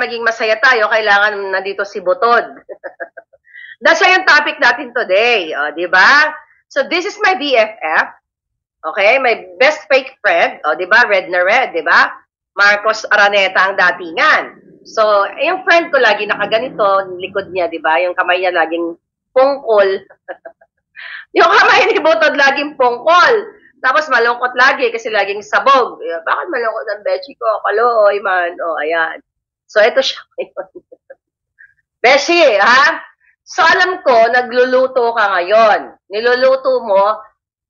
maging masaya tayo, kailangan nandito si Butod. That's yung topic natin today, di ba? So this is my BFF, okay? My best fake friend, di ba? Red na red, di ba? Marcos Araneta ang datingan. So, yung friend ko lagi nakaganito, likod niya, di ba? Yung kamay niya laging pungkol. Yung kamay ni Butod laging pungkol. Tapos malungkot lagi kasi laging sabog. Bakit malungkot ang beshi ko? Kaloy man. Ayan. So, ito siya. Beshi, ha? So, alam ko, nagluluto ka ngayon. Niluluto mo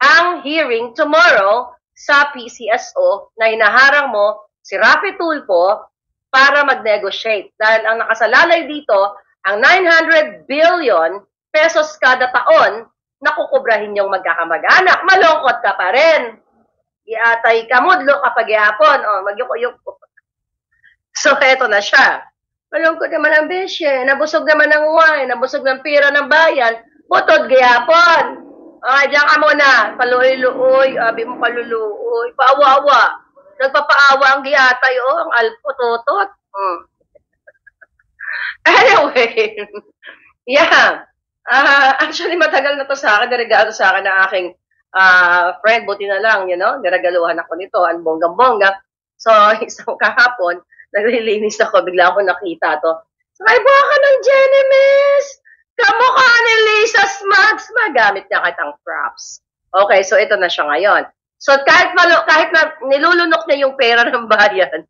ang hearing tomorrow sa PCSO na hinaharang mo si Rafi Tulfo para mag-negotiate. Dahil ang nakasalalay dito, ang 900 billion pesos kada taon na kukubrahin yung magkakamag-anak. Malungkot ka pa rin. Iatay ka, mudlo kapag ihapon. Magyuko-yuko. So, eto na siya. Malungkot naman ang besye. Nabusog naman ng wine. Nabusog ng pira ng bayan. Butod gayapon. Diyan ka muna. Paluoy-luoy. Abi mo paluluoy. Paawa-awa. Nagpapaawa ang giyatay. Ang alpo-totot. Anyway. Yeah. Actually, matagal na to sa akin. Niregalo sa akin ng aking friend. Buti na lang, niregaluhan ako nito. Ang bonggang-bongga. So, isang kahapon, naglilinis ako, bigla ako nakita to. Ay, baka ng Genemis! Kamukha ni Lisa Smugs! Magamit niya kahit ang props. Okay, so ito na siya ngayon. So, kahit na nilulunok niya yung pera ng bayan,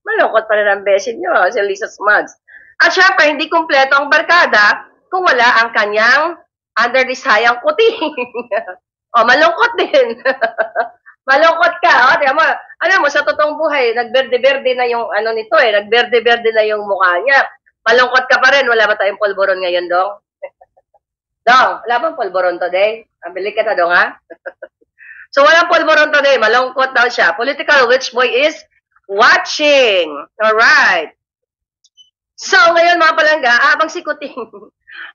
malungkot pa rin ang besin niyo, si Lisa Smugs. At syempre, hindi kumpleto ang barkada kung wala ang kanyang underdesayang kuting. Malungkot din. Malungkot ka, tiyan mo. Alam mo, sa totoong buhay, nagberde-berde na yung nito nagberde-berde na yung mukha niya. Malungkot ka pa rin, wala ba tayong polvoron ngayon, Dong? Dong, wala bang polvoron today? Bili ka na, Dong, ha? So, walang polvoron today, malungkot daw siya. Political Witch Boy is watching. Alright. So, ngayon mga palangga, abang si Kuting.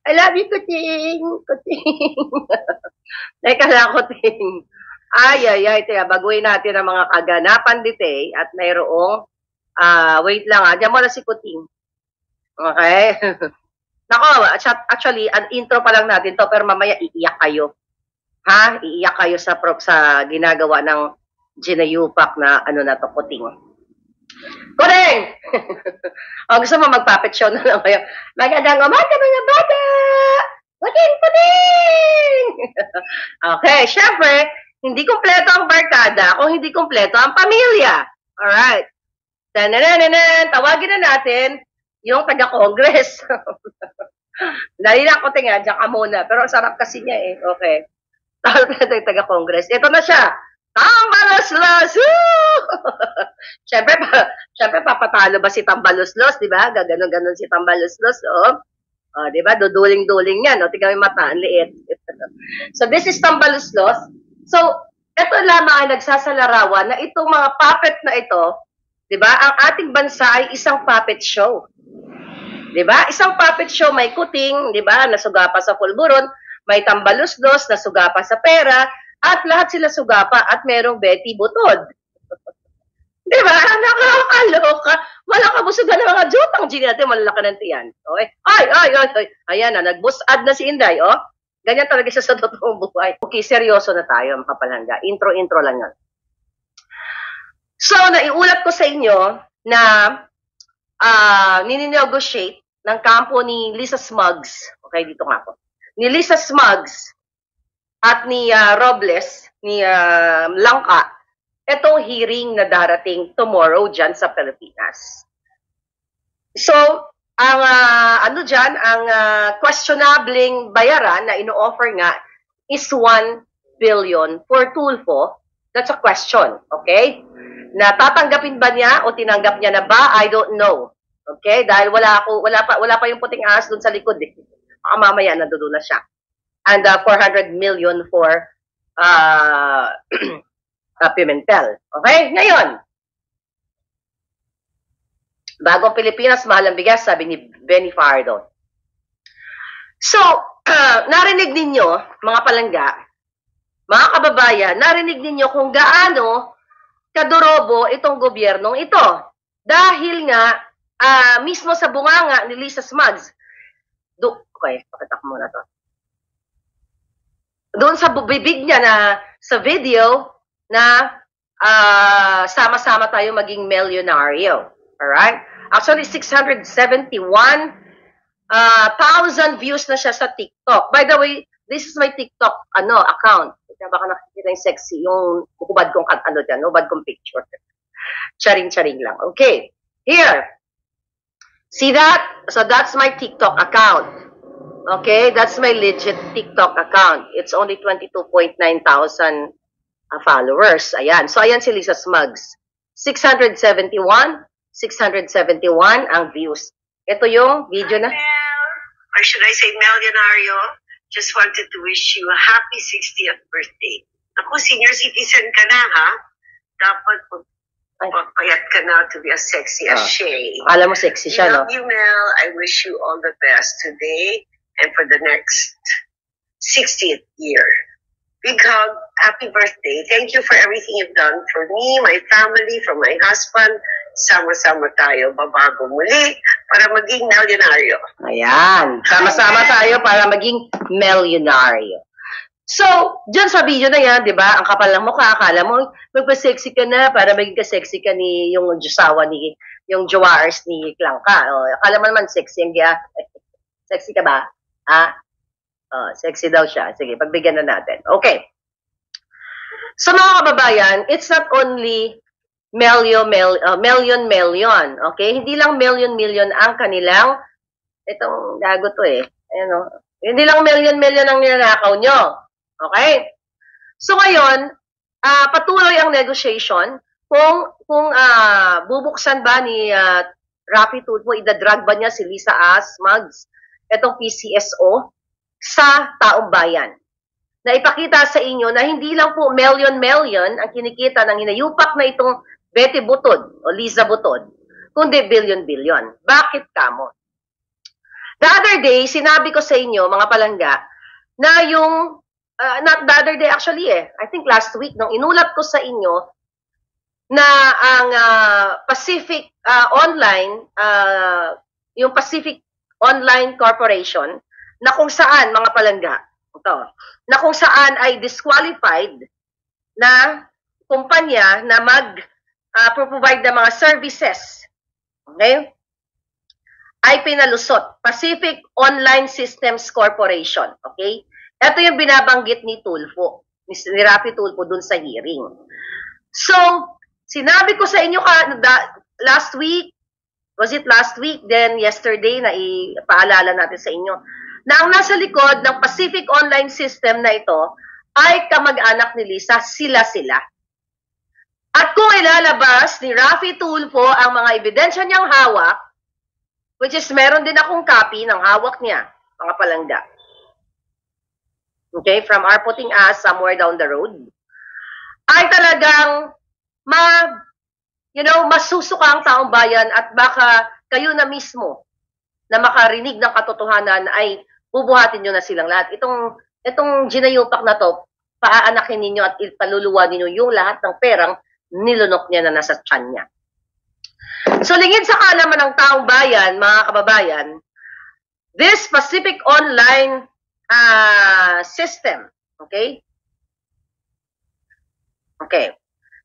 I love you, Kuting. Kuting. Teka lang, Kuting. Ay, tiya, baguhin natin ang mga kaganapan dite at mayroong, wait lang diyan mo na si Kuting. Okay? Nako, actually, an intro pa lang natin to, pero mamaya iiyak kayo. Ha? Iiyak kayo sa ginagawa ng Gina Yupak na na to, Kuting. Kuting! Gusto mo mag-puppet show na lang kayo. Magandang umaga mga bata! Kuting! Kuting! Okay, syempre, hindi kumpleto ang barkada kung hindi kumpleto ang pamilya. Alright. Tawagin na natin yung taga-Congress. Dali na ako tinga, dyan ka muna. Pero ang sarap kasi niya Okay. Tawagin natin yung taga-Congress. Ito na siya. Tambaluslos! Siyempre, papatalo ba si Tambaluslos, di ba? Gaganon-ganon si Tambaluslos, di ba? Duduling-duling yan, tingnan mo yung mata, ang liit. So, this is Tambaluslos. So, ito lamang ay nagsasalarawan na itong mga puppet na ito, di ba? Ang ating bansa ay isang puppet show. Di ba? Isang puppet show, may Kuting, di ba? Nasugapa sa pulburon, may Tambaluslos, nasugapa sa pera, at lahat sila sugapa at merong Betty Butod. Di ba? Nakakaloka. Walang kabusugan ng mga jutang G natin, malalaka ng tiyan. Okay? Ay. Ayan na, nag-boost-ad na si Inday, Ganyan talaga siya sa totoong buhay. Okay, seryoso na tayo, mga kapalangga. Intro lang yan. So, naiulat ko sa inyo na nininegotiate ng kampo ni Lisa Smugs. Okay, dito nga po. Ni Lisa Smugs at ni Robles, ni Langka, itong hearing na darating tomorrow dyan sa Pilipinas. So, ang ang questionabling bayaran na ino-offer nga is 1 billion for Tulfo. That's a question, okay? Natatanggapin ba niya o tinanggap niya na ba? I don't know. Okay? Dahil wala pa yung puting ahas dun sa likod mamaya nandoon na siya. And 400 million for Pimentel. Okay? Ngayon, bagong Pilipinas, mahal ang bigas, sabi ni Benny Fardo. So, narinig ninyo, mga palangga, mga kababayan, narinig ninyo kung gaano kadurobo itong gobyernong ito. Dahil nga, mismo sa bunganga ni Lisa Smugs. Okay, pakita ko muna to. Doon sa bibig niya na sa video na sama-sama tayo maging milyonaryo. Alright? Actually, 671,000 views na siya sa TikTok. By the way, this is my TikTok account. Baka nakikita yung sexy, yung hubad kong hubad kong picture. Charing-charing lang. Okay. Here. See that? So that's my TikTok account. Okay, that's my legit TikTok account. It's only 22.9 thousand followers. Ayan. So, ayan si Lisa Smugs. 671 ang views. Ito yung video na. Or should I say Millionario? Just wanted to wish you a happy 60th birthday. Ako, senior citizen ka na, ha? Dapat payat ka na to be as sexy as Shay. Alam mo, sexy siya, no? Love you, Mel. I wish you all the best today and for the next 60th year. Big hug. Happy birthday. Thank you for everything you've done for me, my family, for my husband. Sama-sama tayo, babago muli para maging milyonaryo. Ayan. Sama-sama tayo para maging milyonaryo. So, dyan sa video na yan, di ba, ang kapal ng mukha, akala mo, magpa-sexy ka na para maging ka-sexy ka ni yung josawa ni, yung jowars ni Klangka. O, akala mo naman sexy ang gaya. Sexy ka ba? Ha? Oh, sexy daw siya. Sige, pagbigyan na natin. Okay. So, mga kababayan, it's not only million. Okay? Hindi lang million ang kanilang, itong gago to eh. Ayan, hindi lang million ang ninanakaw nyo. Okay? So, ngayon, patuloy ang negotiation kung bubuksan ba ni Raffy Tulfo, idadrag ba niya si Lisa Smugs, itong PCSO, sa taong bayan. Na ipakita sa inyo na hindi lang po million ang kinikita ng hinayupak na itong Betty Butod o Liza Butod, kundi billion. Bakit kamo? The other day, sinabi ko sa inyo, mga palangga, na yung, not the other day actually I think last week, nung inulat ko sa inyo, na ang Pacific Online, yung Pacific Online Corporation, na kung saan, mga palangga, na kung saan ay disqualified na kumpanya na mag-provide ng mga services, okay, ay pinalusot. Pacific Online Systems Corporation, okay? Ito yung binabanggit ni Tulfo, ni Raffy Tulfo dun sa hearing. So, sinabi ko sa inyo last week, was it last week, then yesterday, na ipaalala natin sa inyo, na ang nasa likod ng Pacific Online System na ito ay kamag-anak ni Lisa, sila. At kung ilalabas ni Raffy Tulfo ang mga ebidensya niyang hawak, which is meron din akong copy ng hawak niya, mga palangga. Okay, from our putting us somewhere down the road, ay talagang masusuka ang taong bayan at baka kayo na mismo na makarinig ng katotohanan ay bubuhatin nyo na silang lahat. Itong ginayupak na to, paaanakin ninyo at ipaluluwa ninyo yung lahat ng perang nilunok niya na nasa tiyan niya. So, lingid sa kaalaman ng taong bayan, mga kababayan, this Pacific Online system, okay? Okay.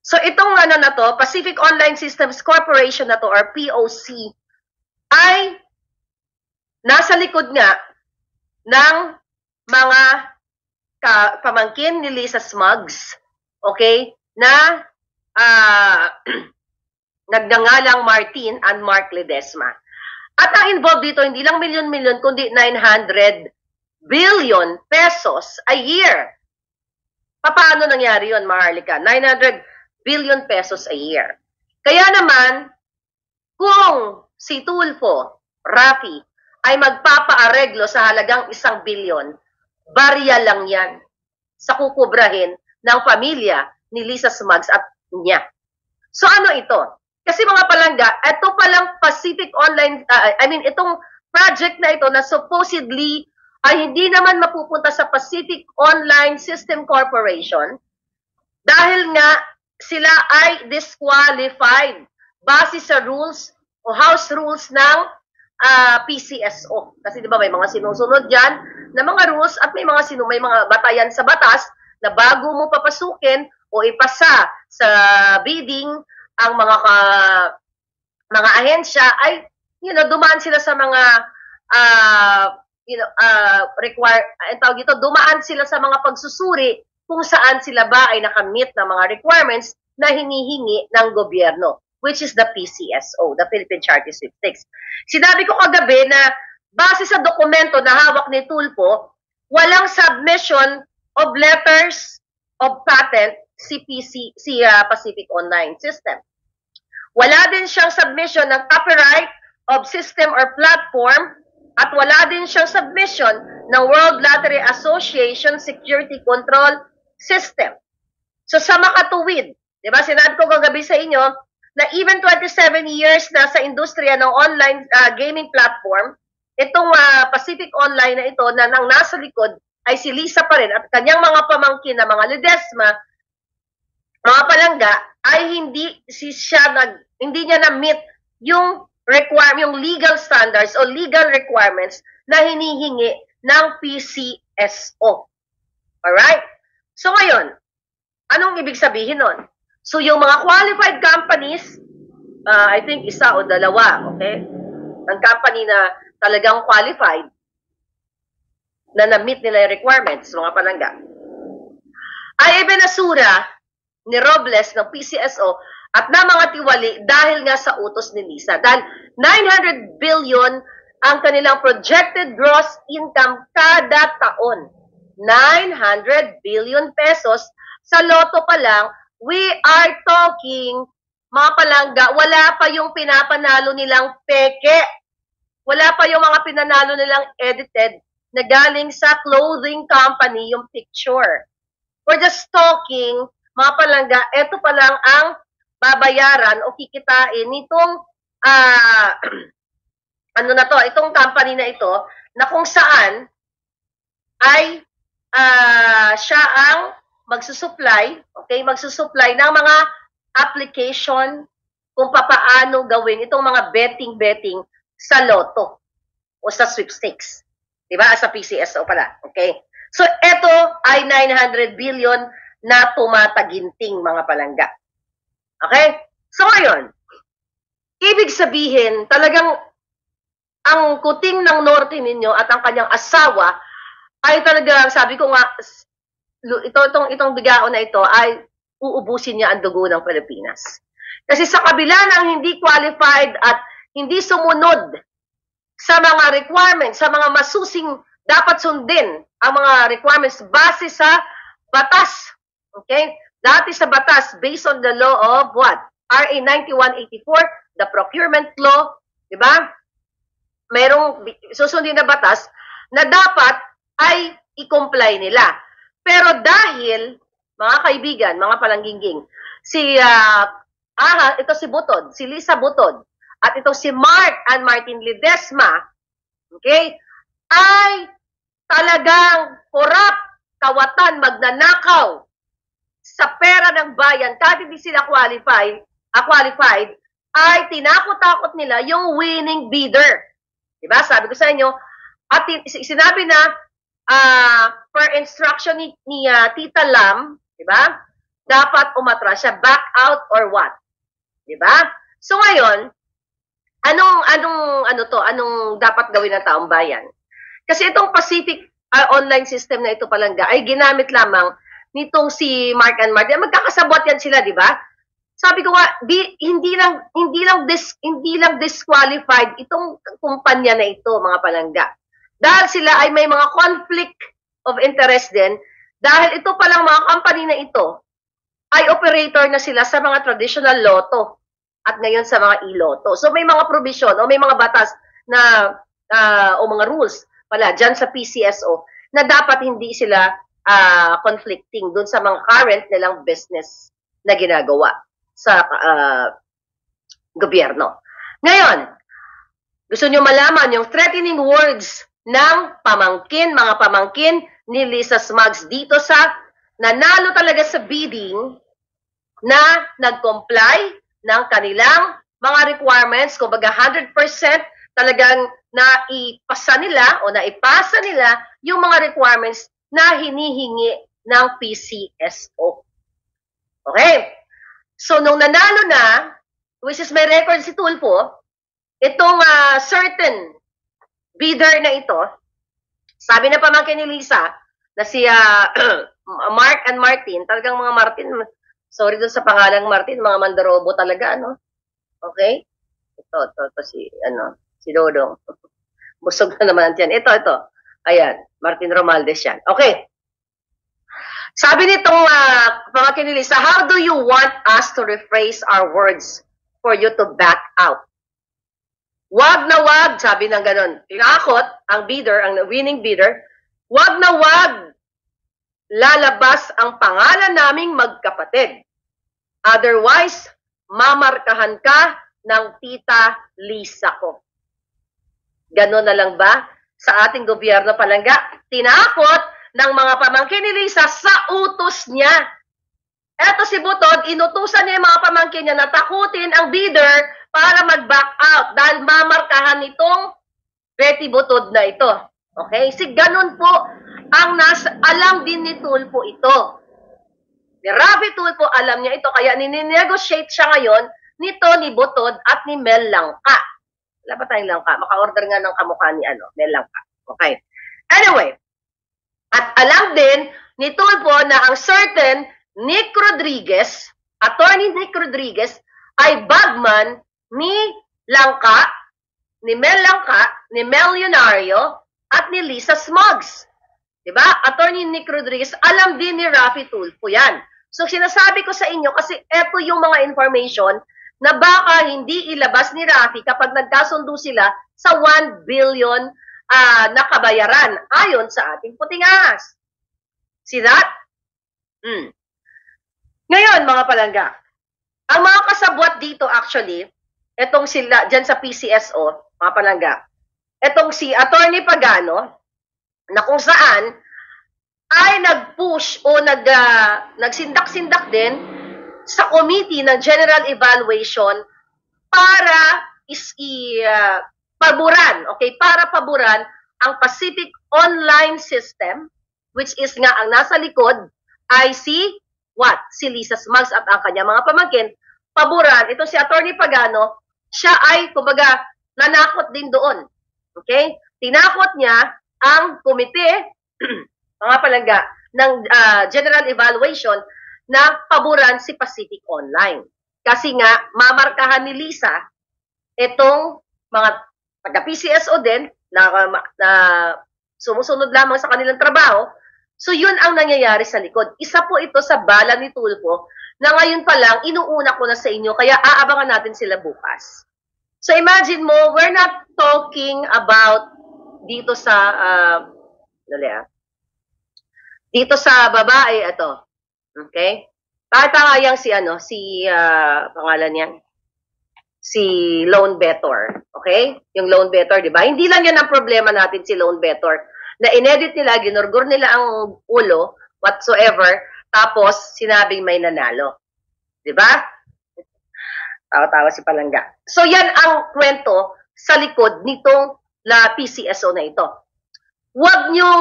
So, itong na to, Pacific Online Systems Corporation na to, or POC, ay nasa likod nga ng mga pamangkin ni Lisa Smugs, okay, na nagngangalang Martin and Mark Ledesma. At ang involved dito, hindi lang million, kundi 900 billion pesos a year. Paano nangyari yun, Maharlika? 900 billion pesos a year. Kaya naman, kung si Tulfo, Raffy, ay magpapaareglo sa halagang 1 billion, barya lang yan sa kukubrahin ng pamilya ni Lisa Smugs at niya. So ano ito? Kasi mga palangga, ito palang Pacific Online, itong project na ito na supposedly ay hindi naman mapupunta sa Pacific Online System Corporation dahil nga sila ay disqualified base sa rules o house rules ng PCSO. Kasi di ba may mga sinusunod dyan na mga rules at may mga batayan sa batas na bago mo papasukin o ipasa sa bidding ang mga ahensya ay dumaan sila sa mga dumaan sila sa mga pagsusuri kung saan sila ba ay nakamit ng mga requirements na hinihingi ng gobyerno, which is the PCSO, the Philippine Charter Sweepstakes. Sinabi ko kagabi na base sa dokumento na hawak ni Tulfo, walang submission of letters of patent si Pacific Online System. Wala din siyang submission ng copyright of system or platform at wala din siyang submission ng World Lottery Association Security Control System. So sa makatuwid, di ba, sinabi ko kagabi sa inyo na even 27 years na sa industriya ng online gaming platform, itong Pacific Online na ito na nang nasa likod ay si Lisa pa rin at kanyang mga pamangkin na mga Ledesma, mga palangga, ay hindi niya na-meet yung legal standards o legal requirements na hinihingi ng PCSO. Alright? So ngayon, anong ibig sabihin nun? So yung mga qualified companies, I think isa o dalawa, okay? Ang company na talagang qualified, na na-meet nila yung requirements, mga palangga, ay ibinasura ni Robles ng PCSO at na mga tiwali dahil nga sa utos ni Lisa. Dahil 900 billion ang kanilang projected gross income kada taon. 900 billion pesos sa loto pa lang. We are talking, mga palangga, wala pa yung pinapanalo nilang peke. Wala pa yung mga pinanalo nilang edited na galing sa clothing company yung picture. We're just talking, mga palangga, ito pa lang ang babayaran o kikitain nitong itong company na ito na kung saan ay siya ang magsusupply ng mga application kung papaano gawin itong mga betting sa loto o sa sweepstakes. Diba? Sa PCSO pala. Okay? So, ito ay 900 billion na tumataginting, mga palangga. Okay? So, ngayon, ibig sabihin, talagang ang kuting ng norte ninyo at ang kanyang asawa ay talagang, sabi ko nga, itong bigao na ito ay uubusin niya ang dugo ng Pilipinas. Kasi sa kabila ng hindi qualified at hindi sumunod sa mga requirements, sa mga masusing dapat sundin ang mga requirements base sa batas. Okay? Dati sa batas, based on the law of what? RA 9184, the procurement law, di ba? Merong susundin na batas na dapat ay i-comply nila. Pero dahil, mga kaibigan, mga palangginging, ito si Butod, si Lisa Butod, at ito si Mark and Martin Ledesma, okay, ay talagang korap, kawatan, magnanakaw sa pera ng bayan, kahit hindi sila qualified, ay tinakot-takot nila yung winning bidder. Diba? Sabi ko sa inyo, at sinabi na, per instruction ni Tita Lam, diba? Dapat umatras siya, back out or what? Diba? So ngayon, anong dapat gawin ng taong bayan? Kasi itong Pacific online system na ito palangga ay ginamit lamang nitong si Mark and Martin. Magkakasabot yan sila, di ba? Sabi ko nga, hindi lang disqualified itong kumpanya na ito, mga palangga. Dahil sila ay may mga conflict of interest din, dahil ito palang mga company na ito ay operator na sila sa mga traditional lotto at ngayon sa mga e-lotto. So may mga provision o may mga batas na o mga rules pala dyan sa PCSO na dapat hindi sila conflicting dun sa mga current nilang business na ginagawa sa gobyerno. Ngayon, gusto nyo malaman yung threatening words ng mga pamangkin ni Lisa Smugs dito sa nanalo talaga sa bidding na nag-comply ng kanilang mga requirements, kumbaga 100% talagang naipasa nila o naipasa nila yung mga requirements na hinihingi ng PCSO. Okay? So, nung nanalo na, which is may record si Tulfo, itong certain bidder na ito, sabi na pamangkin ni Lisa, na si Mark and Martin, talagang mga Martin, sorry doon sa pangalang Martin, mga mandarobo talaga, ano? Okay? Ito, si Dodong. Busog na naman yan. Ito. Ayan, Martin Romaldes yan. Okay. Sabi nitong pamangkin ni Lisa, how do you want us to rephrase our words for you to back out? Wag na wag, sabi ng ganon. Tinakot ang bidder, ang winning bidder, wag na wag lalabas ang pangalan naming magkapatid. Otherwise, mamarkahan ka ng tita Lisa ko. Ganon na lang ba sa ating gobyerno palangga? Tinakot ng mga pamangkin ni Lisa sa utos niya. Eto si Butod, inutusan niya yung mga pamangkin niya na takutin ang bidder para mag-back out dahil mamarkahan nitong Betty Butod na ito. Okay? Si ganun po ang alam din ni Tulfo ito. Ni Rafi Tulfo alam niya ito kaya ninegotiate siya ngayon nito ni Butod at ni Mel Langka. Wala ba tayong Langka? Maka-order nga ng kamukha ni Mel Langka. Okay. Anyway, at alam din ni Tulfo na ang certain Nick Rodriguez, attorney Nick Rodriguez, ay bagman ni Langka, ni Mel Langka, ni Mel Leonario, at ni Lisa Smuggs. Diba? Attorney Nick Rodriguez, alam din ni Rafi Tulfo yan. So, sinasabi ko sa inyo kasi eto yung mga information na baka hindi ilabas ni Rafi kapag nagkasundo sila sa 1 billion na kabayaran ayon sa ating puting ahas. See that? Ngayon, mga palangga, ang mga kasabwat dito actually, etong sila, dyan sa PCSO, mga palangga, etong si Attorney Pagano, na kung saan ay nag-push o nagsindak-sindak din sa committee ng General Evaluation para paburan, okay, para paburan ang Pacific Online System, which is nga ang nasa likod ay si Lisa Smuggs at ang kanya mga pamangkin, paburan. Ito si Attorney Pagano, siya ay, kumbaga, nanakot din doon. Okay? Tinakot niya ang komite, mga palangga, ng General Evaluation na paboran si Pacific Online. Kasi nga, mamarkahan ni Lisa itong mga taga-PCSO din na sumusunod lamang sa kanilang trabaho. So, yun ang nangyayari sa likod. Isa po ito sa bala ni Tulfo na ngayon pa lang, inuuna ko na sa inyo, kaya aabangan natin sila bukas. So, imagine mo, we're not talking about dito sa dito sa babae ito. Okay? Tatangayang si pangalan niya, si Loan Better. Okay? Yung Loan Better, di ba? Hindi lang yan ang problema natin si Loan Better. Na inedit nila, ginurgur nila ang ulo, whatsoever, tapos sinabing may nanalo. Di ba? Tawa-tawa si Palangga. So, yan ang kwento sa likod nitong PCSO na ito. Huwag nyo,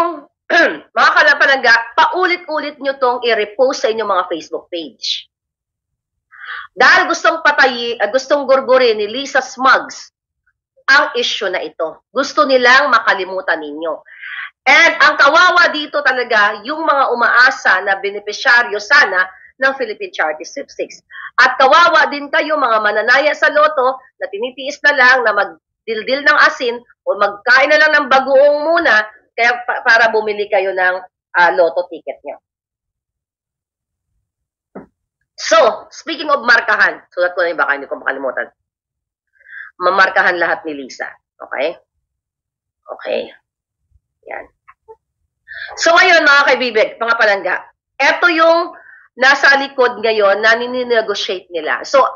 mga kalapalangga, paulit-ulit nyo tong i-repost sa inyong mga Facebook page. Dahil gustong gurgurin ni Lisa Smuggs ang issue na ito. Gusto nilang makalimutan ninyo. And ang kawawa dito talaga, yung mga umaasa na benepisyaryo sana ng Philippine Charity Sweepstakes. At kawawa din kayo mga mananaya sa loto na tinitiis na lang na magdildil ng asin o magkain na lang ng bagoong muna kaya para bumili kayo ng loto ticket nyo. So, speaking of markahan, sulat ko na yung baka hindi ko makalimutan. Mamarkahan lahat ni Lisa. Okay? Okay. Yan. So ngayon mga kaibibig, mga palangga, eto yung nasa likod ngayon na nini-negotiate nila. So,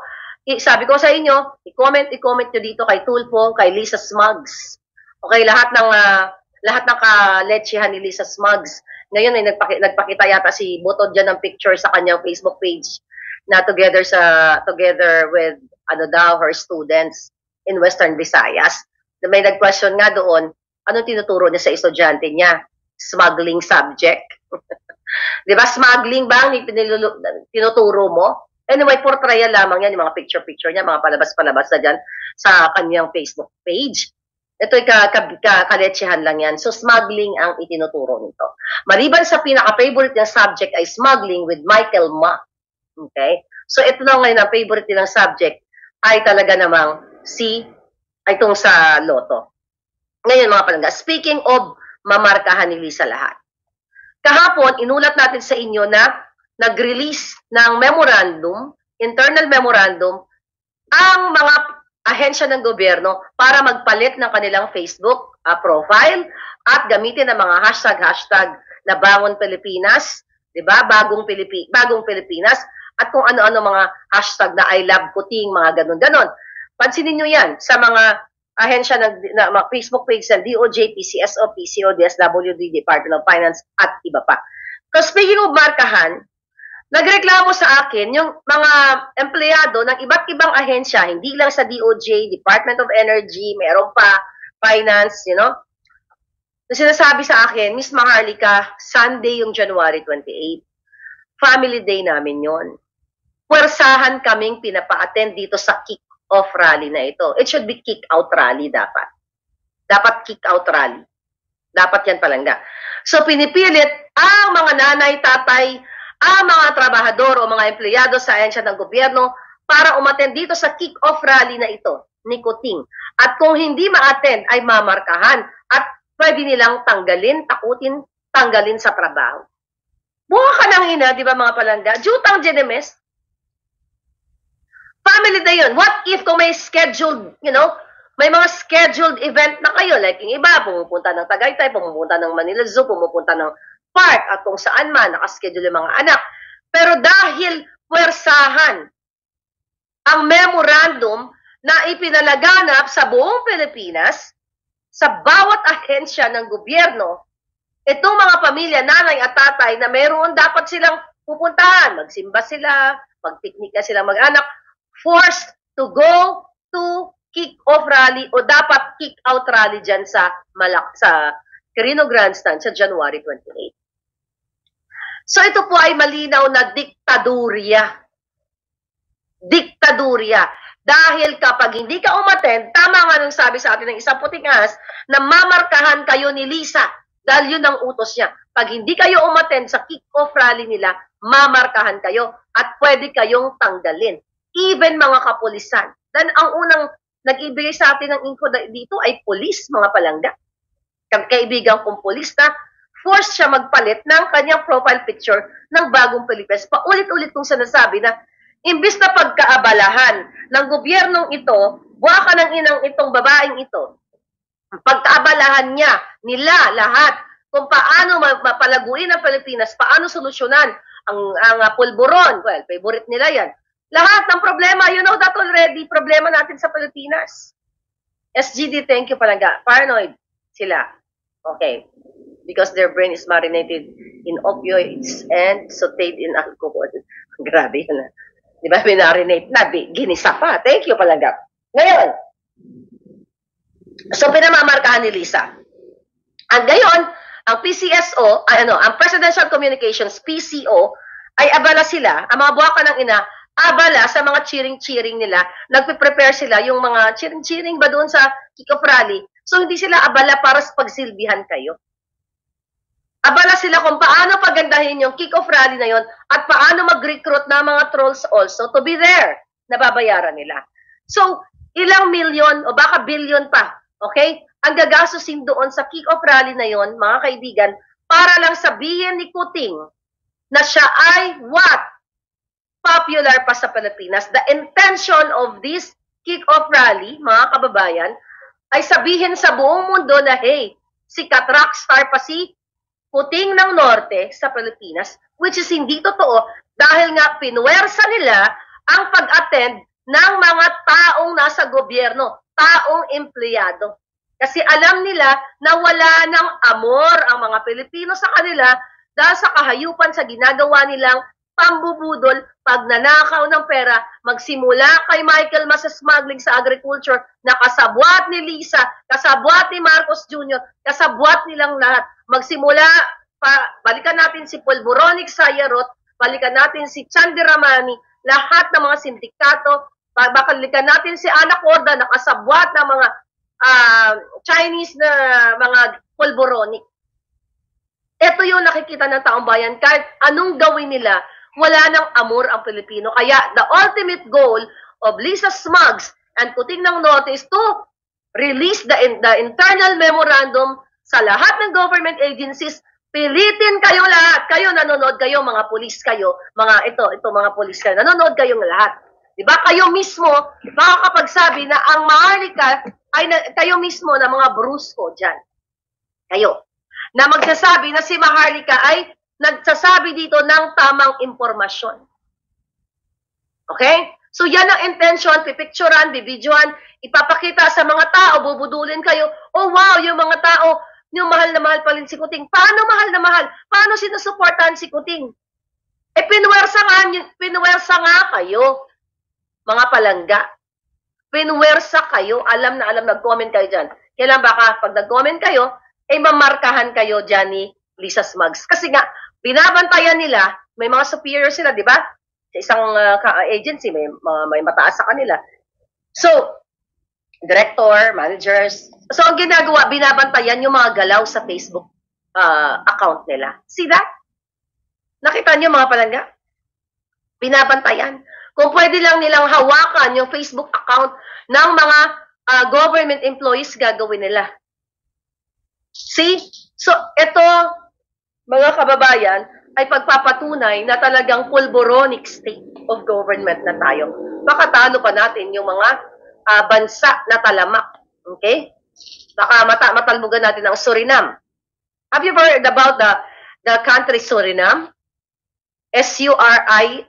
sabi ko sa inyo, i-comment nyo dito kay Tulfo, kay Lisa Smuggs. Okay, lahat ng kaletsihan ni Lisa Smuggs. Ngayon ay nagpakita yata si Butod dyan ng picture sa kanyang Facebook page na together with her students in Western Visayas. May nag-question nga doon, anong tinuturo niya sa estudyante niya? Smuggling subject. Di ba? Smuggling ba ang tinuturo mo? Anyway, for trial lamang yan, yung mga picture-picture niya, mga palabas-palabas na dyan sa kanyang Facebook page. Ito'y kaletsehan lang yan. So, smuggling ang itinuturo nito. Maliban sa pinaka-favorite niyang subject ay smuggling with Michael Ma. Okay? So, ito na ngayon ang favorite nilang subject ay talaga namang itong sa Lotto. Ngayon mga palangga, speaking of mamarkahan ni Lisa lahat. Kahapon, inulat natin sa inyo na nag-release ng memorandum, internal memorandum, ang mga ahensya ng gobyerno para magpalit ng kanilang Facebook profile at gamitin ang mga hashtag na Bangon Pilipinas, 'di ba? Bagong Pilipinas at kung ano-ano mga hashtag na I love Kuting, mga ganun-ganon. Pansinin niyo 'yan sa mga ahensya ng Facebook page ng DOJ, PCSO, PCO, DSWD, Department of Finance at iba pa. So speaking of markahan, nagreklamo sa akin yung mga empleyado ng iba't ibang ahensya, hindi lang sa DOJ, Department of Energy, meron pa, Finance, na sinasabi sa akin, Miss Maharlika, Sunday yung January 28. Family day namin yon. Puwersahan kaming pinapa-attend dito sa kick-off rally na ito. It should be kick-out rally dapat. Dapat kick-out rally. Dapat yan palangga. So pinipilit ang mga nanay, tatay, ang mga trabahador o mga empleyado sa ahensya ng gobyerno para umattend dito sa kick-off rally na ito ni Kuting. At kung hindi ma-attend ay mamarkahan at pwede nilang tanggalin sa trabaho. Buha ka ng ina, di ba mga palangga? Jutang Jenemes. Family na yun. What if kung may scheduled, may mga scheduled event na kayo, like yung iba, pumupunta ng Tagaytay, pumupunta ng Manila Zoo, pumupunta ng park at kung saan man nakaschedule yung mga anak. Pero dahil puwersahan ang memorandum na ipinalaganap sa buong Pilipinas, sa bawat ahensya ng gobyerno, itong mga pamilya, nanay at tatay na meron dapat silang pupuntahan, magsimba sila, magpiknika sila mag-anak, forced to go to kick-off rally o dapat kick-out rally dyan sa Quirino Grandstand sa January 28. So ito po ay malinaw na diktadurya. Diktadurya. Dahil kapag hindi ka umattend, tama nga nung sabi sa atin ng isang puting ahas, na mamarkahan kayo ni Lisa dahil yun ang utos niya. Pag hindi kayo umattend sa kick-off rally nila, mamarkahan kayo at pwede kayong tanggalin. Even mga kapulisan. Dan ang unang nag-ibigay sa atin ng info dito ay pulis, mga palangga. Kaibigan kong pulis na force siya magpalit ng kanyang profile picture ng Bagong Pilipinas. Paulit-ulit kong sinasabi na imbis na pagkaabalahan ng gobyernong ito, buha ka ng inang itong babaeng ito, pagkaabalahan nila lahat kung paano mapalaguin ang Pilipinas, paano solusyonan ang pulburon. Well, favorite nila yan. Lahat ng problema, you know that already, problema natin sa Pilipinas. SGD, thank you palangga. Paranoid sila. Okay. Because their brain is marinated in opioids and sauteed in alcohol. Grabe yun. Di ba? Minarinate na. Ginisa pa. Thank you palangga. Ngayon, so pinamamarkahan ni Lisa. Ang ngayon, ang PCSO, ang Presidential Communications, PCO, ay abala sila, ang mga buwaka ng ina, abala sa mga cheering-cheering nila, nagpe-prepare sila yung mga cheering-cheering ba doon sa kick-off rally. So hindi sila abala para sa pagsilbihan kayo. Abala sila kung paano pagandahin yung kick-off rally na yon at paano mag-recruit na mga trolls also to be there. Nababayaran nila. So, ilang milyon o baka billion pa, okay? Ang gagastusin doon sa kick-off rally na yon, mga kaibigan, para lang sabihin ni Kuting na siya ay what? Popular pa sa Pilipinas. The intention of this kick-off rally, mga kababayan, ay sabihin sa buong mundo na, hey, sikat rockstar pa si Kuting ng Norte sa Pilipinas, which is hindi totoo dahil nga pinuwersa nila ang pag-attend ng mga taong nasa gobyerno, taong empleyado. Kasi alam nila na wala ng amor ang mga Pilipino sa kanila dahil sa kahayupan sa ginagawa nilang pambubudol, pagnanakaw ng pera, magsimula kay Michael smuggling sa agriculture na kasabwat ni Lisa, kasabwat ni Marcos Jr., kasabwat nilang lahat. Magsimula, balikan natin si Polboronic Sayarot, balikan natin si Chandy Ramani, lahat ng mga sindikato, balikan natin si Ana Corda na kasabwat ng mga Chinese na mga Polboronic. Ito yung nakikita ng taong bayan. Kahit anong gawin nila, wala nang amor ang Pilipino. Kaya the ultimate goal of Lisa Smugs and Kuting ng Norte is to release the internal memorandum sa lahat ng government agencies. Pilitin kayo lahat. Kayo nanonood kayo, mga pulis kayo. Ito mga pulis kayo. Nanonood kayong lahat. Diba? Kayo mismo, makakapagsabi na ang Maharlika ay kayo mismo na mga brusko dyan. Kayo. Na magsasabi na si Maharlika ay nagsasabi dito ng tamang impormasyon. Okay? So yan ang intention, pipicturean, bibidyoan, ipapakita sa mga tao, bubudulin kayo, oh wow, yung mga tao, yung mahal na mahal pa rin si Kuting. Paano mahal na mahal? Paano sinusuportahan si Kuting? Pinuwersa nga kayo, mga palangga. Pinuwersa kayo, alam na alam, nag-comment kayo dyan. Kailan baka pag nag-comment kayo, mamarkahan kayo dyan ni Lisa Smugs. Kasi nga, binabantayan nila, may mga superior sila, di ba? Sa isang agency, may mataas sa kanila. So, director, managers. So, ang ginagawa, binabantayan yung mga galaw sa Facebook account nila. See that? Nakita niyo mga palangga? Binabantayan. Kung pwede lang nilang hawakan yung Facebook account ng mga government employees, gagawin nila. See? So, ito, mga kababayan, ay pagpapatunay na talagang pulboronic state of government na tayo. Baka talo pa natin yung mga bansa na talamak. Okay? Baka matalbugan natin ang Suriname. Have you heard about the country Suriname? Suriname.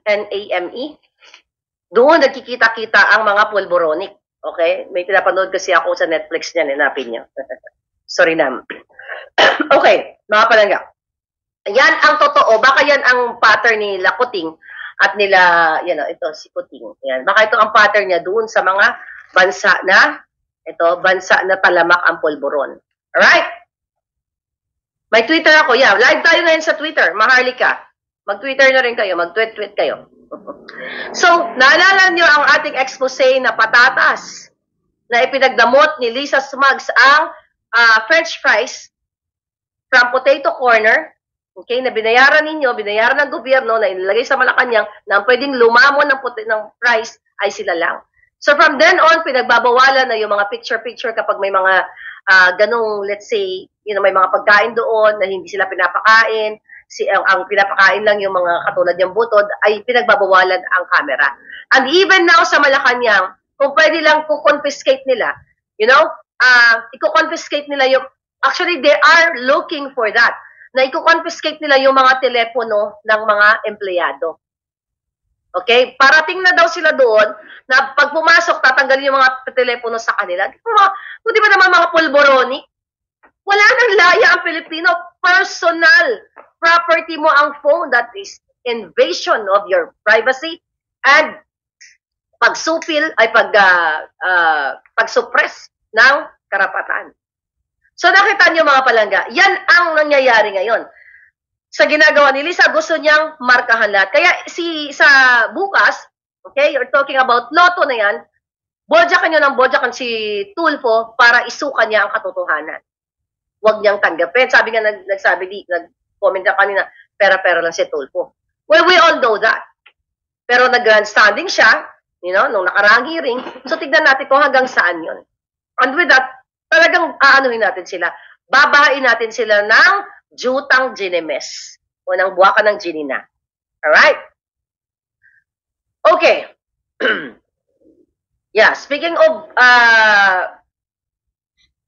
Doon nagkikita-kita ang mga pulboronic. Okay? May pinapanood kasi ako sa Netflix niyan, hanapin niyo. Suriname. Okay, mga palangga. Yan ang totoo. Baka yan ang pattern ni Kuting at nila, ito, si Kuting. Yan. Baka ito ang pattern niya doon sa mga bansa na talamak ang pulburon. Alright? May Twitter ako. Yeah, live tayo ngayon sa Twitter. Maharlika. Mag-Twitter na rin kayo. Mag-tweet kayo. So, naalala niyo ang ating expose na patatas na ipinagdamot ni Lisa Smugs ang French fries from Potato Corner, okay, na binayaran ng gobyerno, na inilagay sa Malacanang, na pwedeng lumamon ng fries ay sila lang. So from then on, pinagbabawalan na yung mga picture-picture kapag may mga ganong, let's say, may mga pagkain doon na hindi sila pinapakain, ang pinapakain lang yung mga katulad ng butod, ay pinagbabawalan ang camera. And even now sa Malacanang, kung pwede lang confiscate nila, i-confiscate nila yung, actually they are looking for that, na i-confiscate nila yung mga telepono ng mga empleyado. Okay? Parating na daw sila doon, na pag pumasok, tatanggalin yung mga telepono sa kanila. Kung di ba naman mga pulboroni? Wala nang laya ang Pilipino. Personal property mo ang phone. That is invasion of your privacy and pagsuppress ng karapatan. So nakita niyo mga palangga, yan ang nangyayari ngayon. Sa ginagawa ni Lisa, gusto niyang markahan lahat. Kaya sa bukas, okay, you're talking about Lotto na yan, bodyakan niyo ng bodyakan si Tulfo para isukan niya ang katotohanan. Huwag niyang tanggapin. Sabi nga, nag-comment na kanina, pera-pera lang si Tulfo. Well, we all know that. Pero nag-grandstanding siya, nung nakaraang hearing, so tignan natin kung hanggang saan yun. And with that, talagang aanuhin natin sila. Babahain natin sila ng jutang ginemes o ng buwakan ng ginina. Alright? Okay. Yeah, speaking of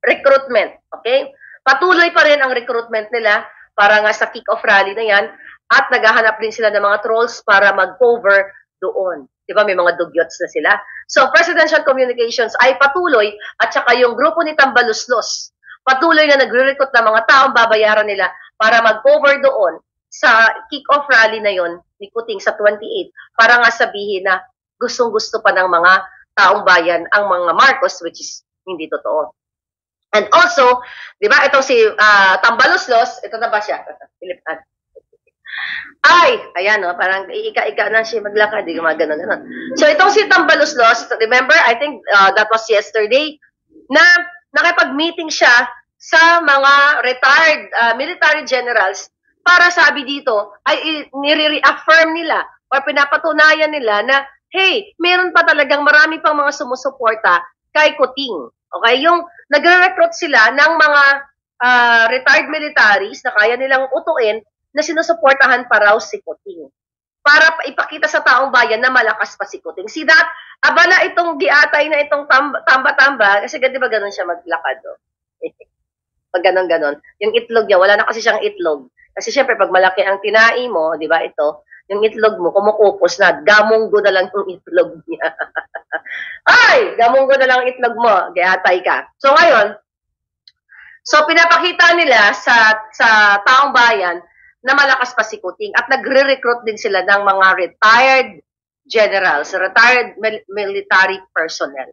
recruitment, okay? Patuloy pa rin ang recruitment nila para nga sa kick-off rally na yan at naghahanap din sila ng mga trolls para mag-cover doon. Diba, may mga dugyots na sila. So, Presidential Communications ay patuloy at saka yung grupo ni Tambaluslos, patuloy na nagre-recruit ng mga taong babayaran nila para mag-cover doon sa kick-off rally na yon ni Kuting sa 28 para nga sabihin na gustong-gusto pa ng mga taong bayan ang mga Marcos, which is hindi totoo. And also, di ba, itong si Tambaloslos, ito na ba siya? Ay, ayan, no, parang ika-ika na siya maglakad, di gumagano ganon. So, itong si Tambaloslos, remember, I think that was yesterday, na nakipag-meeting siya sa mga retired military generals para sabi dito, ay nire-reaffirm nila or pinapatunayan nila na, hey, meron pa talagang marami pang mga sumusuporta kay Kuting. Okay? Yung nagre-recruit sila ng mga retired militaries na kaya nilang utuin na sinusuportahan pa raw si Kuting. Para ipakita sa taong bayan na malakas pa si Kuting. See that? Abala itong giatay na itong tamba-tamba, kasi di ba ganun siya maglakad, no? Pag ganon-ganon. Yung itlog niya, wala na kasi siyang itlog. Kasi syempre, pag malaki ang tinai mo, di ba ito, yung itlog mo, kumukupos na, gamunggo na lang yung itlog niya. Ay! Gamunggo na lang yung itlog mo, giatay ka. So ngayon, pinapakita nila sa taong bayan na malakas pa si Kuting at nagre-recruit din sila ng mga retired generals, retired military personnel.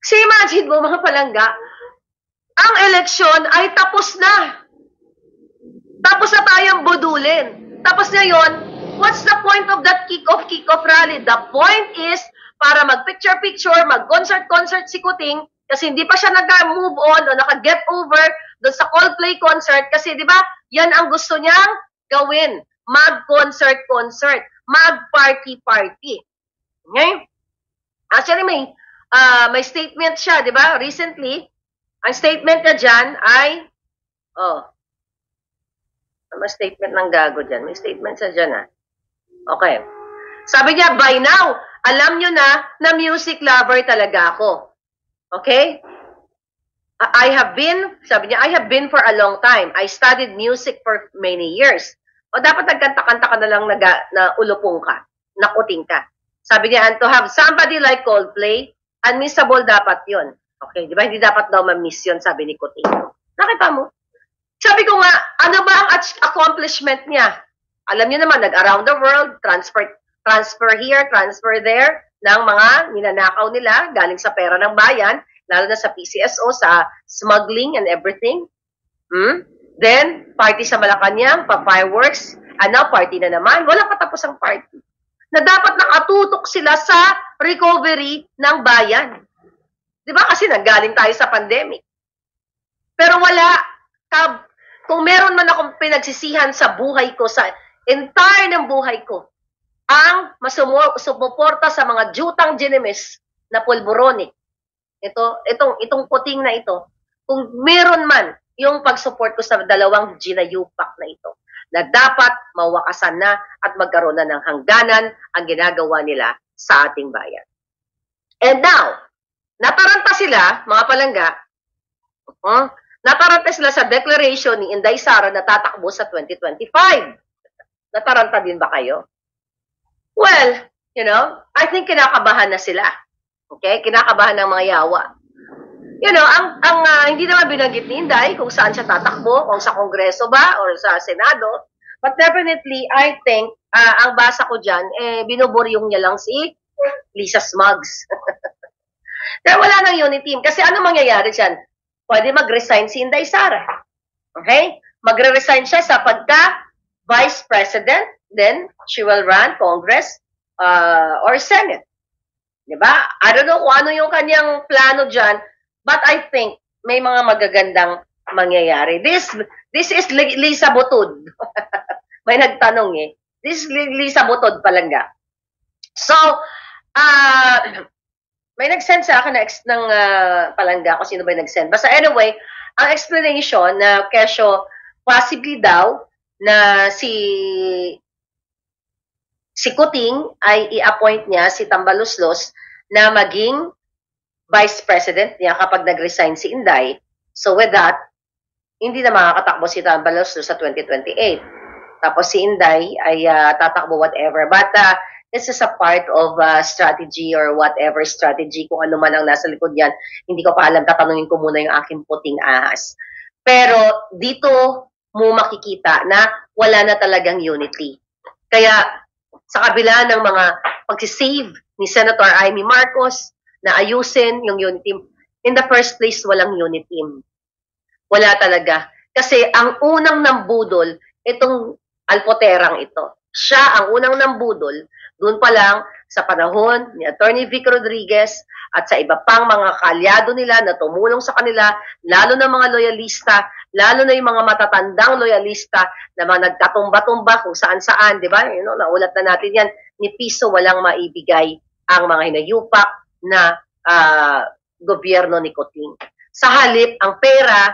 Kasi imagine mo mga palangga, ang eleksyon ay tapos na. Tapos na tayong budulin. Tapos ngayon, what's the point of that kick-off rally? The point is, para mag-picture-picture, mag-concert si Kuting, kasi hindi pa siya nag-move on o naka-get over doon sa Coldplay concert, kasi di ba, yan ang gusto niyang gawin. Mag-concert, mag-party. Okay? Actually, may statement siya, di ba? Recently, ang statement niya dyan ay, may statement ng gago dyan. May statement siya dyan, Okay. Sabi niya, by now, alam nyo na music lover talaga ako. Okay? Sabi niya, I have been for a long time. I studied music for many years. O dapat nagkanta-kanta ka na lang na ulupong ka, na Kuting ka. Sabi niya, and to have somebody like Coldplay, unmissable dapat yun. Okay, di ba? Hindi dapat daw ma-miss yun, sabi ni Kuting. Nakita mo? Sabi ko nga, ano ba ang accomplishment niya? Alam niyo naman, nag-around the world, transfer here, transfer there, ng mga ninanakaw nila, galing sa pera ng bayan, lalo na sa PCSO, sa smuggling and everything. Then, party sa Malacanang, pa-fireworks, party na naman. Walang patapos ang party. Na dapat nakatutok sila sa recovery ng bayan. Di ba? Kasi nanggaling tayo sa pandemic. Pero wala, kung meron man akong pinagsisihan sa buhay ko, sa entire ng buhay ko, ang sumuporta sa mga jutang ginimis na pulboronic. Itong Kuting na ito, kung meron man yung pag-support ko sa dalawang ginayupak na ito, na dapat mawakasan na at magkaroon na ng hangganan ang ginagawa nila sa ating bayan. And now, nataranta sila, mga palangga, nataranta sila sa declaration ni Inday Sara na tatakbo sa 2025. Nataranta din ba kayo? Well, I think kinakabahan na sila. Okay? Kinakabahan ng mga yawa. Hindi naman binanggit ni Inday kung saan siya tatakbo, kung sa Kongreso ba or sa Senado. But definitely, I think, ang basa ko dyan, binuburyong niya lang si Lisa Smugs. Kaya wala nang unity team. Kasi ano mangyayari dyan? Pwede mag-resign si Inday Sara. Okay? Magre-resign siya sa pagka-Vice President, then she will run Congress or Senate. Diba? I don't know kung ano yung kanyang plano dyan, but I think may mga magagandang mangyayari. This is Lisa Butod. May nagtanong This is Lisa Butod palangga. So, may nag-send sa akin ng palangga kung sino ba yung nag-send. Basta anyway, ang explanation na kesyo possibly daw na si Kuting ay i-appoint niya si Tambaloslos na maging Vice President niya kapag nag-resign si Inday. So with that, hindi na makakatakbo si Tambaloslos sa 2028. Tapos si Inday ay tatakbo whatever. But this is a part of strategy or whatever strategy, kung ano man ang nasa likod yan. Hindi ko pa alam, tatanungin ko muna yung aking puting ahas. Pero dito mo makikita na wala na talagang unity. Kaya sa kabila ng mga pagsisave ni Senator Amy Marcos na ayusin yung unity, in the first place, walang unity. Wala talaga. Kasi ang unang nambudol, itong Alpoterang ito. Siya ang unang nambudol, doon pa lang sa panahon ni Attorney Vic Rodriguez at sa iba pang mga kaalyado nila na tumulong sa kanila, lalo na mga loyalista, lalo na yung mga matatandang loyalista na mga nagkatumba-tumba kung saan-saan, di ba? You know, naulat na natin yan, ni piso walang maibigay ang mga hinayupak na gobyerno ni Coting. Sa halip, ang pera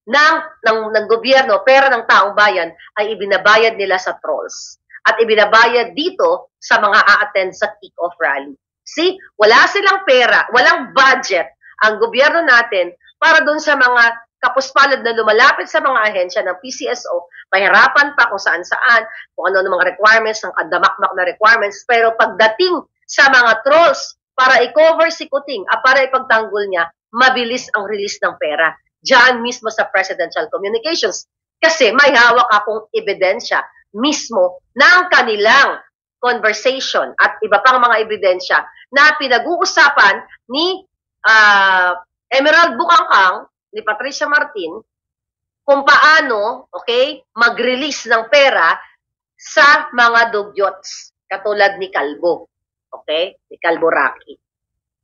ng gobyerno, pera ng taong bayan, ay ibinabayad nila sa trolls. At ibinabayad dito sa mga a-attend sa kick-off rally. See, wala silang pera, walang budget ang gobyerno natin para doon sa mga kapuspalad na lumalapit sa mga ahensya ng PCSO, mahirapan pa kung saan-saan, kung ano ng mga requirements, ng kadamakmak na requirements, pero pagdating sa mga trolls para i-cover si Coting, para ipagtanggol niya, mabilis ang release ng pera. Diyan mismo sa Presidential Communications. Kasi may hawak akong ebidensya mismo ng kanilang conversation at iba pang mga ebidensya na pinag-uusapan ni Emerald Bukangkang, ni Patricia Martin, kung paano, okay, mag-release ng pera sa mga dugyots, katulad ni Kalbo, okay, ni Kalbo Rocky.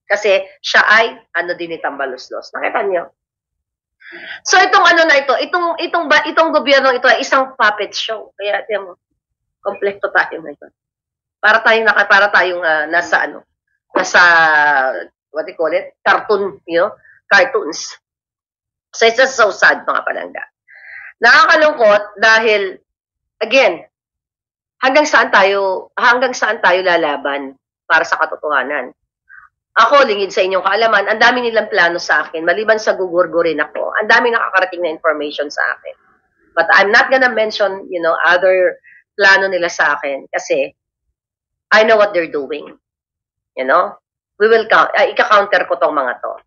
Kasi siya ay, din ni Tambaluslos. Nakita niyo? So itong na ito, itong gobyerno ito ay isang puppet show. Kaya tiyan mo, kompleto tayo ngayon. Para tayong nasa what do you call it? Cartoon, cartoons. So it's just so sad, mga palangga. Nakakalungkot dahil again, hanggang saan tayo lalaban para sa katotohanan. Ako, lingid sa inyong kaalaman, ang dami nilang plano sa akin. Maliban sa gugurgurin ako, ang dami nakakarating na information sa akin. But I'm not gonna mention, other plano nila sa akin kasi I know what they're doing. We will ika-counter ko tong mga to.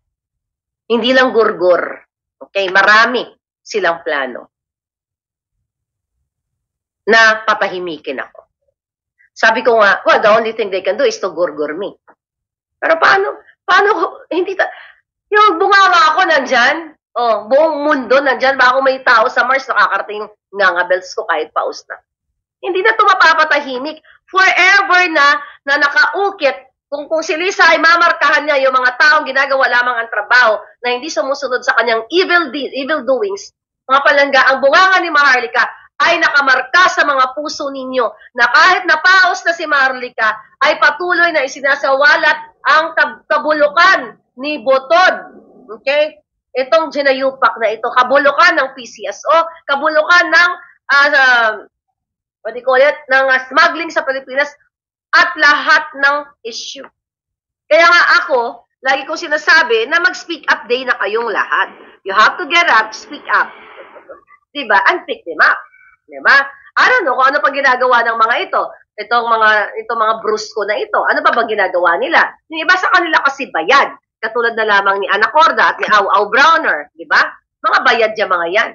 Hindi lang gurgur. Okay, marami silang plano na patahimikin ako. Sabi ko nga, well, the only thing they can do is to gurgur me. Pero paano, yung bunganga ako nandyan, buong mundo nandyan, baka may tao sa Mars nakakarating nga bells ko kahit paus na. Hindi na ito mapapatahimik. Forever na nakaukit, kung si Lisa ay mamarkahan niya yung mga taong ginagawa lamang ang trabaho na hindi sumusunod sa kanyang evil doings, mga palangga, ang bunganga ni Maharlika ay nakamarka sa mga puso ninyo na kahit napaos na si Maharlika ay patuloy na isinasawalat ang kabulukan ni Botod. Okay? Itong ginayupak na ito, kabulukan ng PCSO, kabulukan ng ng smuggling sa Pilipinas at lahat ng issue. Kaya nga ako, lagi kong sinasabi na mag-speak up day na kayong lahat. You have to get up, speak up. Diba? And pick them up. Diba? I don't know kung ano pa ginagawa ng mga ito. Itong mga brusko na ito. Ano pa ba ginagawa nila? Yung iba sa kanila kasi bayad. Katulad na lamang ni Anacorda at ni Au Browner. Diba? Mga bayad yung mga yan.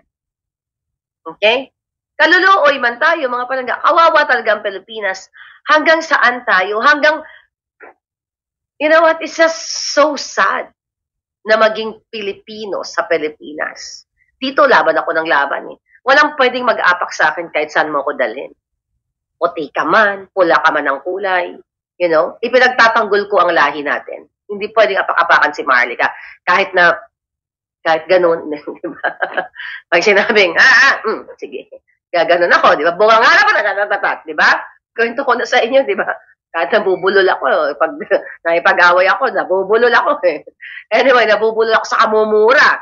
Okay? Kaluluoy man tayo, mga palangga. Kawawa talaga ang Pilipinas. Hanggang saan tayo? You know what? It's just so sad na maging Pilipino sa Pilipinas. Dito laban ako ng laban eh. Walang pwedeng mag-apak sa akin kahit saan mo ko dalhin. Puti ka man, pula ka man ng kulay. Ipinagtatanggol ko ang lahi natin. Hindi pwedeng apak-apakan si Maharlika. Kahit ganun. Pag sinabing, sige, gaganon ako, di ba? Bunga nga naman, nagatatat, di ba? Kwento ko na sa inyo, di ba? Kahit nabubulol ako, pag naipag-away ako, nabubulol ako eh. Anyway, nabubulol ako sa kamumura.